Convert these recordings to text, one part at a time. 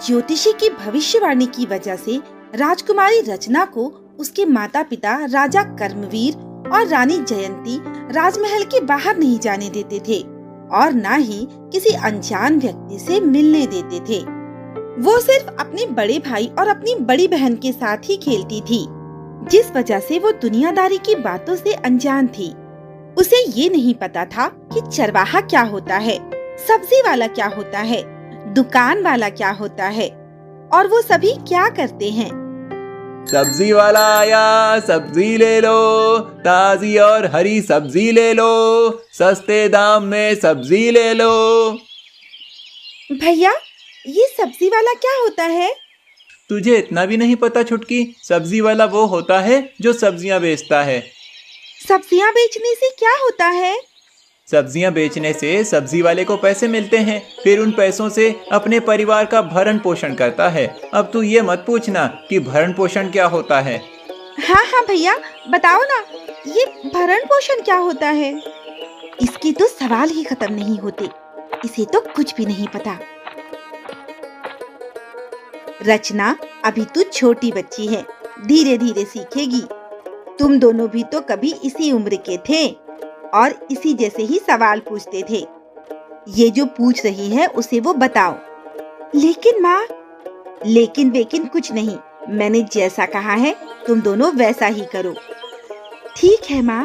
ज्योतिषी की भविष्यवाणी की वजह से राजकुमारी रचना को उसके माता पिता राजा कर्मवीर और रानी जयंती राजमहल के बाहर नहीं जाने देते थे और न ही किसी अनजान व्यक्ति से मिलने देते थे। वो सिर्फ अपने बड़े भाई और अपनी बड़ी बहन के साथ ही खेलती थी, जिस वजह से वो दुनियादारी की बातों से अनजान थी। उसे ये नहीं पता था कि चरवाहा क्या होता है, सब्जी वाला क्या होता है, दुकान वाला क्या होता है और वो सभी क्या करते हैं। सब्जी वाला आया, सब्जी ले लो, ताजी और हरी सब्जी ले लो, सस्ते दाम में सब्जी ले लो। भैया, ये सब्जी वाला क्या होता है? तुझे इतना भी नहीं पता छुटकी? सब्जी वाला वो होता है जो सब्जियां बेचता है। सब्जियां बेचने से क्या होता है? सब्जियां बेचने से सब्जी वाले को पैसे मिलते हैं, फिर उन पैसों से अपने परिवार का भरण पोषण करता है। अब तू ये मत पूछना कि भरण पोषण क्या होता है। हाँ भैया, बताओ ना, ये भरण पोषण क्या होता है? इसके तो सवाल ही खत्म नहीं होते, इसे तो कुछ भी नहीं पता। रचना, अभी तू छोटी बच्ची है, धीरे धीरे सीखेगी। तुम दोनों भी तो कभी इसी उम्र के थे और इसी जैसे ही सवाल पूछते थे। ये जो पूछ रही है उसे वो बताओ। लेकिन माँ, लेकिन वेकिन कुछ नहीं, मैंने जैसा कहा है तुम दोनों वैसा ही करो। ठीक है माँ।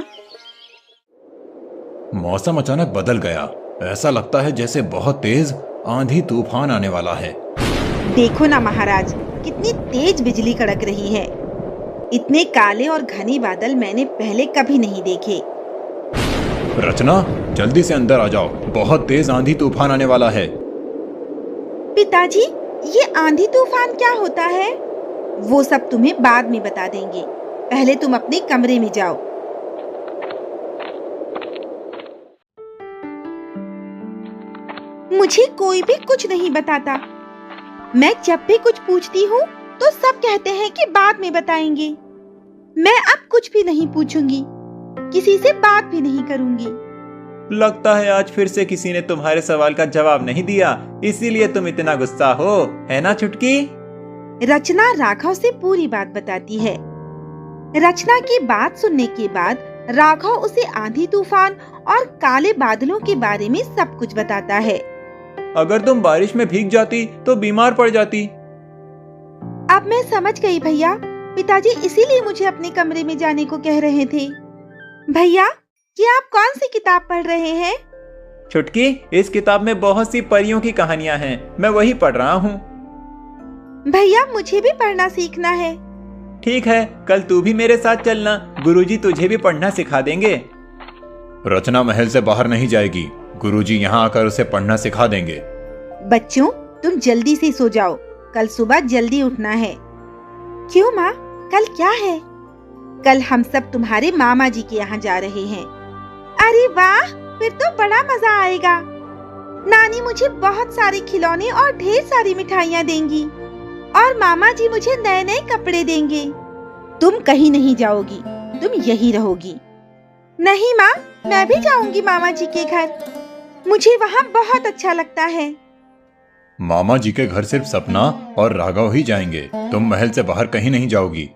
मौसम अचानक बदल गया। ऐसा लगता है जैसे बहुत तेज आंधी तूफान आने वाला है। देखो ना महाराज, कितनी तेज बिजली कड़क रही है। इतने काले और घने बादल मैंने पहले कभी नहीं देखे। रचना, जल्दी से अंदर आ जाओ, बहुत तेज आंधी तूफान आने वाला है। पिताजी, ये आंधी तूफान क्या होता है? वो सब तुम्हें बाद में बता देंगे, पहले तुम अपने कमरे में जाओ। मुझे कोई भी कुछ नहीं बताता। मैं जब भी कुछ पूछती हूँ तो सब कहते हैं कि बाद में बताएंगे। मैं अब कुछ भी नहीं पूछूंगी, किसी से बात भी नहीं करूंगी। लगता है आज फिर से किसी ने तुम्हारे सवाल का जवाब नहीं दिया, इसीलिए तुम इतना गुस्सा हो, है ना छुटकी? रचना राघव से पूरी बात बताती है। रचना की बात सुनने के बाद राघव उसे आंधी तूफान और काले बादलों के बारे में सब कुछ बताता है। अगर तुम बारिश में भीग जाती तो बीमार पड़ जाती। अब मैं समझ गई भैया, पिताजी इसीलिए मुझे अपने कमरे में जाने को कह रहे थे। भैया, ये आप कौन सी किताब पढ़ रहे हैं? छुटकी, इस किताब में बहुत सी परियों की कहानियां हैं, मैं वही पढ़ रहा हूँ। भैया, मुझे भी पढ़ना सीखना है। ठीक है, कल तू भी मेरे साथ चलना, गुरुजी तुझे भी पढ़ना सिखा देंगे। रचना महल से बाहर नहीं जाएगी, गुरुजी यहाँ आकर उसे पढ़ना सिखा देंगे। बच्चों, तुम जल्दी से सो जाओ, कल सुबह जल्दी उठना है। क्यों माँ, कल क्या है? कल हम सब तुम्हारे मामा जी के यहाँ जा रहे हैं। अरे वाह, फिर तो बड़ा मजा आएगा। नानी मुझे बहुत सारे खिलौने और ढेर सारी मिठाइयाँ देंगी और मामा जी मुझे नए नए कपड़े देंगे। तुम कहीं नहीं जाओगी, तुम यही रहोगी। नहीं माँ, मैं भी जाऊंगी मामा जी के घर, मुझे वहाँ बहुत अच्छा लगता है। मामा जी के घर सिर्फ सपना और राघव ही जाएंगे, तुम महल से बाहर कहीं नहीं जाओगी।